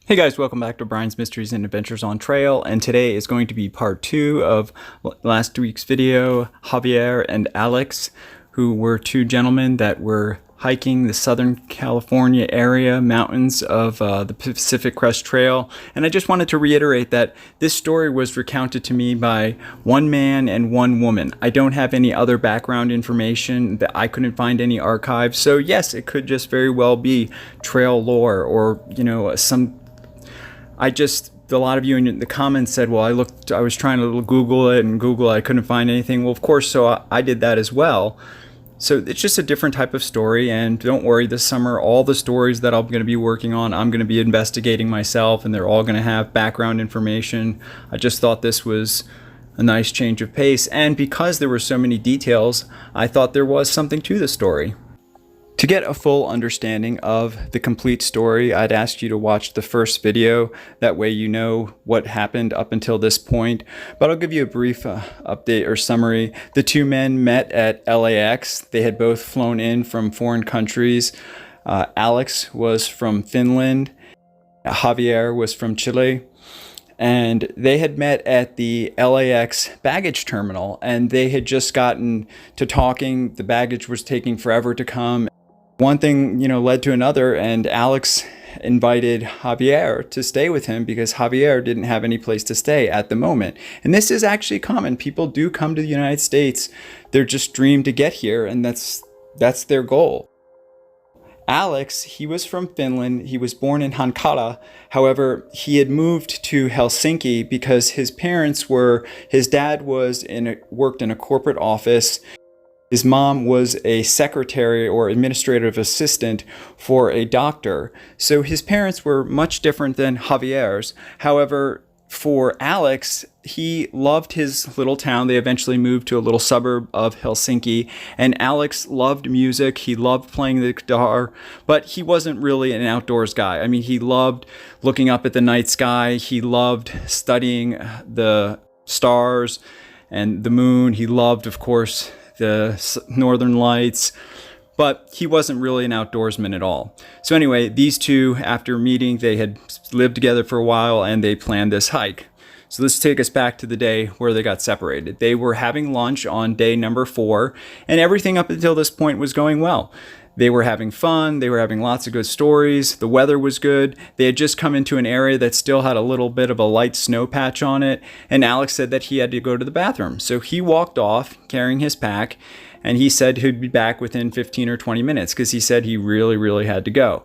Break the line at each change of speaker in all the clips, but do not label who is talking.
Hey guys, welcome back to Brian's Mysteries and Adventures on Trail, and today is going to be part 2 of last week's video. Javier and Alex, who were two gentlemen that were hiking the Southern California area mountains of the Pacific Crest Trail. And I just wanted to reiterate that this story was recounted to me by one man and one woman. I don't have any other background information, that I couldn't find any archives. So yes, it could just very well be trail lore, or a lot of you in the comments said, well, I was trying to Google it, and I couldn't find anything. Well, of course, so I did that as well. So it's just a different type of story, and don't worry, this summer, all the stories that I'm going to be working on, I'm going to be investigating myself, and they're all going to have background information. I just thought this was a nice change of pace, and because there were so many details, I thought there was something to the story. To get a full understanding of the complete story, I'd ask you to watch the first video. That way you know what happened up until this point. But I'll give you a brief update or summary. The two men met at LAX. They had both flown in from foreign countries. Alex was from Finland. Javier was from Chile. And they had met at the LAX baggage terminal, and they had just gotten to talking. The baggage was taking forever to come. One thing, led to another, and Alex invited Javier to stay with him because Javier didn't have any place to stay at the moment. And this is actually common. People do come to the United States. They're just dream to get here, and that's their goal. Alex, he was from Finland. He was born in Hankala. However, he had moved to Helsinki because his dad worked in a corporate office. His mom was a secretary or administrative assistant for a doctor. So his parents were much different than Javier's. However, for Alex, he loved his little town. They eventually moved to a little suburb of Helsinki, and Alex loved music. He loved playing the guitar, but he wasn't really an outdoors guy. I mean, he loved looking up at the night sky. He loved studying the stars and the moon. He loved, of course, the northern lights, but he wasn't really an outdoorsman at all. So anyway, these two, after meeting, they had lived together for a while, and they planned this hike. So let's take us back to the day where they got separated. They were having lunch on day number 4, and everything up until this point was going well. They were having fun. They were having lots of good stories. The weather was good. They had just come into an area that still had a little bit of a light snow patch on it. And Alex said that he had to go to the bathroom. So he walked off carrying his pack, and he said he'd be back within 15 or 20 minutes because he said he really, really had to go.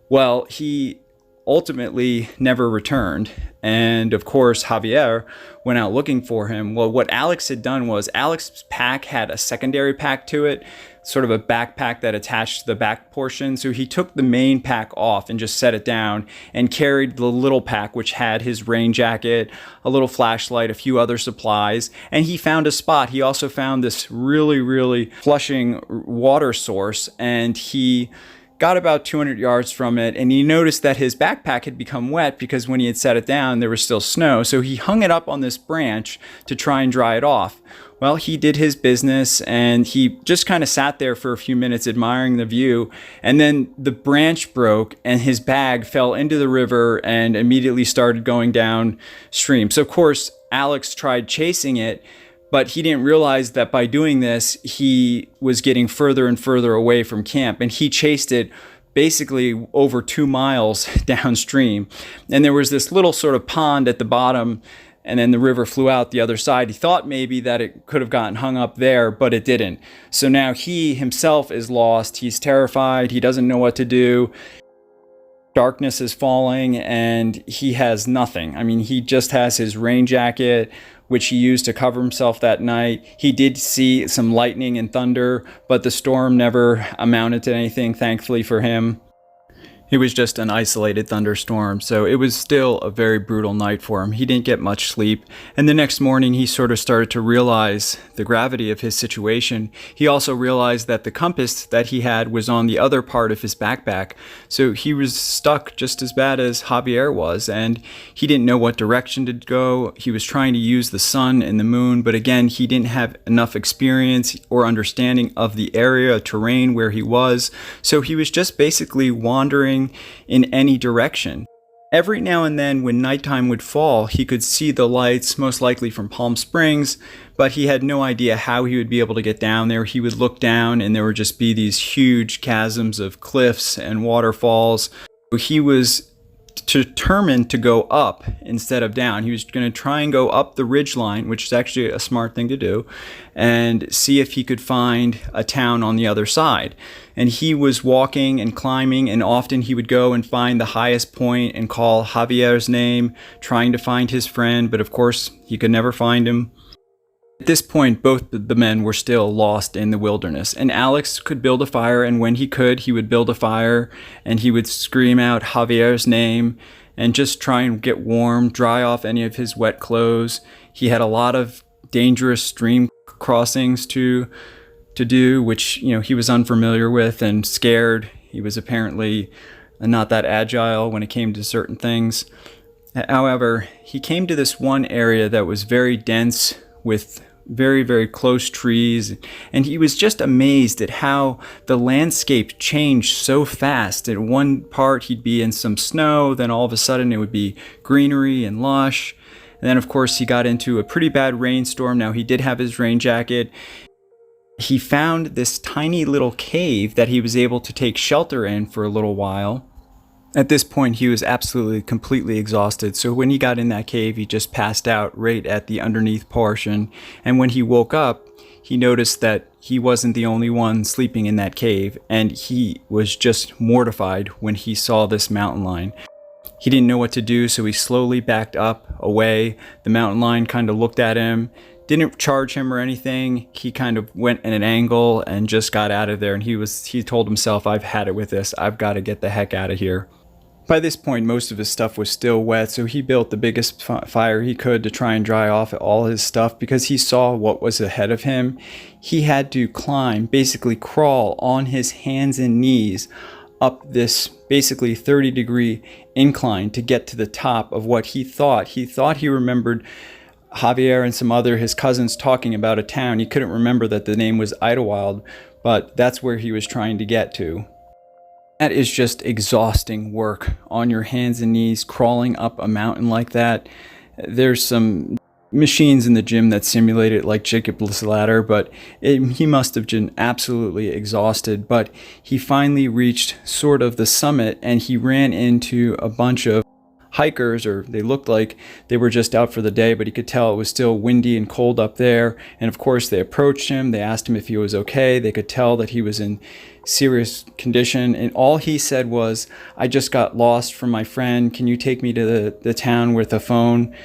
Well, he ultimately never returned. And of course, Javier went out looking for him. Well, what Alex had done was Alex's pack had a secondary pack to it, sort of a backpack that attached to the back portion. So he took the main pack off and just set it down and carried the little pack, which had his rain jacket, a little flashlight, a few other supplies. And he found a spot. He also found this really, really flushing water source, and he got about 200 yards from it, and he noticed that his backpack had become wet because when he had set it down, there was still snow. So he hung it up on this branch to try and dry it off. Well, he did his business, and he just kind of sat there for a few minutes admiring the view. And then the branch broke, and his bag fell into the river and immediately started going downstream. So of course, Alex tried chasing it, but he didn't realize that by doing this, he was getting further and further away from camp, and he chased it basically over 2 miles downstream. And there was this little sort of pond at the bottom, and then the river flew out the other side. He thought maybe that it could have gotten hung up there, but it didn't. So now he himself is lost. He's terrified. He doesn't know what to do. Darkness is falling, and he has nothing. I mean, he just has his rain jacket, which he used to cover himself that night. He did see some lightning and thunder, but the storm never amounted to anything, thankfully for him. It was just an isolated thunderstorm, so it was still a very brutal night for him. He didn't get much sleep, and the next morning he sort of started to realize the gravity of his situation. He also realized that the compass that he had was on the other part of his backpack, so he was stuck just as bad as Javier was, and he didn't know what direction to go. He was trying to use the sun and the moon, but again, he didn't have enough experience or understanding of the area, terrain where he was, so he was just basically wandering in any direction. Every now and then, when nighttime would fall, he could see the lights, most likely from Palm Springs, but he had no idea how he would be able to get down there. He would look down, and there would just be these huge chasms of cliffs and waterfalls. He was determined to go up instead of down. He was going to try and go up the ridge line, which is actually a smart thing to do, and see if he could find a town on the other side. And he was walking and climbing, and often he would go and find the highest point and call Javier's name, trying to find his friend, but of course he could never find him. At this point, both the men were still lost in the wilderness, and Alex could build a fire, and when he could, he would build a fire, and he would scream out Javier's name and just try and get warm, dry off any of his wet clothes. He had a lot of dangerous stream crossings to do, which, he was unfamiliar with and scared. He was apparently not that agile when it came to certain things. However, he came to this one area that was very dense with very, very close trees, and he was just amazed at how the landscape changed so fast. At one part he'd be in some snow, then all of a sudden it would be greenery and lush, and then of course he got into a pretty bad rainstorm. Now, he did have his rain jacket. He found this tiny little cave that he was able to take shelter in for a little while. At this point, he was absolutely, completely exhausted. So when he got in that cave, he just passed out right at the underneath portion. And when he woke up, he noticed that he wasn't the only one sleeping in that cave. And he was just mortified when he saw this mountain lion. He didn't know what to do, so he slowly backed up, away. The mountain lion kind of looked at him, didn't charge him or anything. He kind of went at an angle and just got out of there. And he told himself, I've had it with this. I've got to get the heck out of here. By this point, most of his stuff was still wet, so he built the biggest fire he could to try and dry off all his stuff because he saw what was ahead of him. He had to climb, basically crawl on his hands and knees up this basically 30-degree incline to get to the top of what he thought. He thought he remembered Javier and some other his cousins talking about a town. He couldn't remember that the name was Idlewild, but that's where he was trying to get to. That is just exhausting work on your hands and knees, crawling up a mountain like that. There's some machines in the gym that simulate it like Jacob's ladder, but he must have been absolutely exhausted. But he finally reached sort of the summit, and he ran into a bunch of hikers, or they looked like they were just out for the day, but he could tell it was still windy and cold up there. And of course, they approached him. They asked him if he was okay. They could tell that he was in serious condition, and all he said was, I just got lost from my friend. Can you take me to the town with a phone?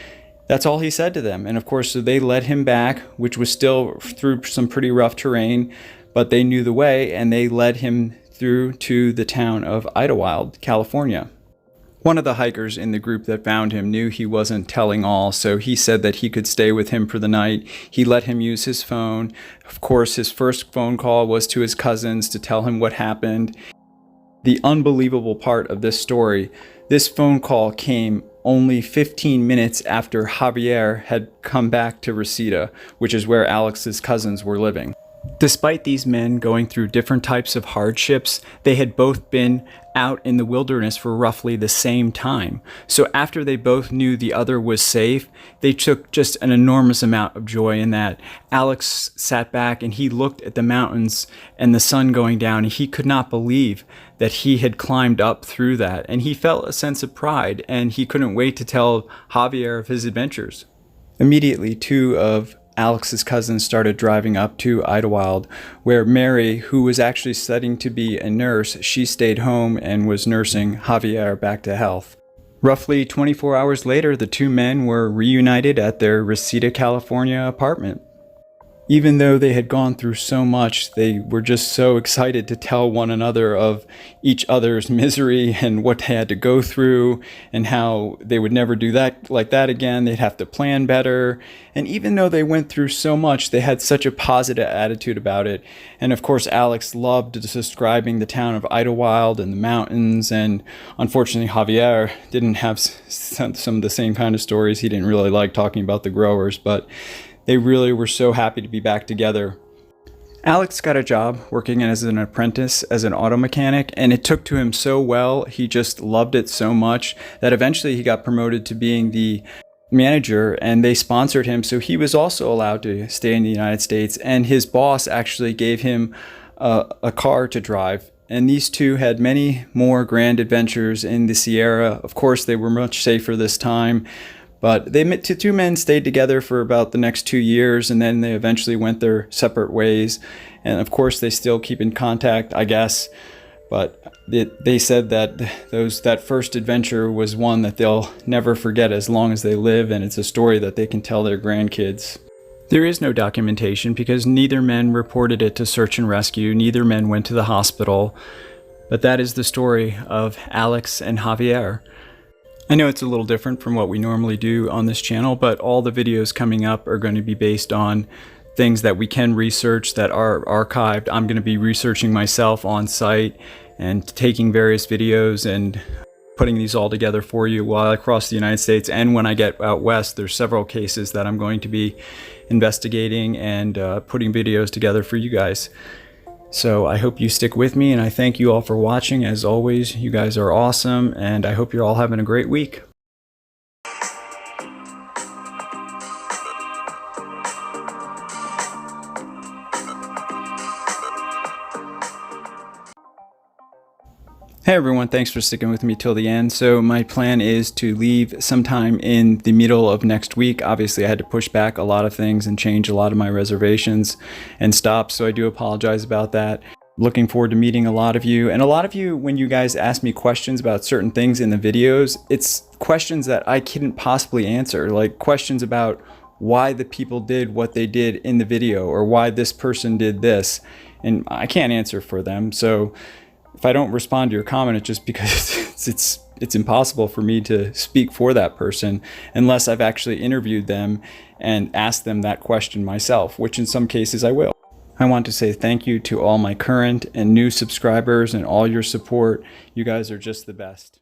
That's all he said to them. And of course, so they led him back, which was still through some pretty rough terrain, but they knew the way, and they led him through to the town of Idlewild, California. One of the hikers in the group that found him knew he wasn't telling all, so he said that he could stay with him for the night. He let him use his phone. Of course, his first phone call was to his cousins to tell him what happened. The unbelievable part of this story, this phone call came only 15 minutes after Javier had come back to Reseda, which is where Alex's cousins were living. Despite these men going through different types of hardships, they had both been out in the wilderness for roughly the same time. So after they both knew the other was safe, they took just an enormous amount of joy in that. Alex sat back and he looked at the mountains and the sun going down, and he could not believe that he had climbed up through that. And he felt a sense of pride, and he couldn't wait to tell Javier of his adventures. Immediately, two of Alex's cousins started driving up to Idlewild, where Mary, who was actually studying to be a nurse, she stayed home and was nursing Javier back to health. Roughly 24 hours later, the two men were reunited at their Reseda, California apartment. Even though they had gone through so much, they were just so excited to tell one another of each other's misery and what they had to go through, and how they would never do that like that again. They'd have to plan better. And even though they went through so much, they had such a positive attitude about it. And of course, Alex loved describing the town of Idlewild and the mountains. And unfortunately, Javier didn't have some of the same kind of stories. He didn't really like talking about the growers, but they really were so happy to be back together. Alex got a job working as an apprentice as an auto mechanic, and it took to him so well. He just loved it so much that eventually he got promoted to being the manager, and they sponsored him, so he was also allowed to stay in the United States. And his boss actually gave him a car to drive. And these two had many more grand adventures in the Sierra. Of course, they were much safer this time, but the two men stayed together for about the next 2 years, and then they eventually went their separate ways. And of course, they still keep in contact, I guess. But they said that that first adventure was one that they'll never forget as long as they live, and it's a story that they can tell their grandkids. There is no documentation because neither men reported it to search and rescue, neither men went to the hospital, but that is the story of Alex and Javier. I know it's a little different from what we normally do on this channel, but all the videos coming up are going to be based on things that we can research that are archived. I'm going to be researching myself on site and taking various videos and putting these all together for you while I cross the United States. And when I get out west, there's several cases that I'm going to be investigating and putting videos together for you guys. So I hope you stick with me, and I thank you all for watching. As always, you guys are awesome, and I hope you're all having a great week. Hey everyone, thanks for sticking with me till the end. So my plan is to leave sometime in the middle of next week. Obviously I had to push back a lot of things and change a lot of my reservations and stops, so I do apologize about that. Looking forward to meeting a lot of you. And a lot of you, when you guys ask me questions about certain things in the videos, it's questions that I couldn't possibly answer, like questions about why the people did what they did in the video, or why this person did this, and I can't answer for them. So if I don't respond to your comment, it's just because it's impossible for me to speak for that person unless I've actually interviewed them and asked them that question myself, which in some cases I will. I want to say thank you to all my current and new subscribers and all your support. You guys are just the best.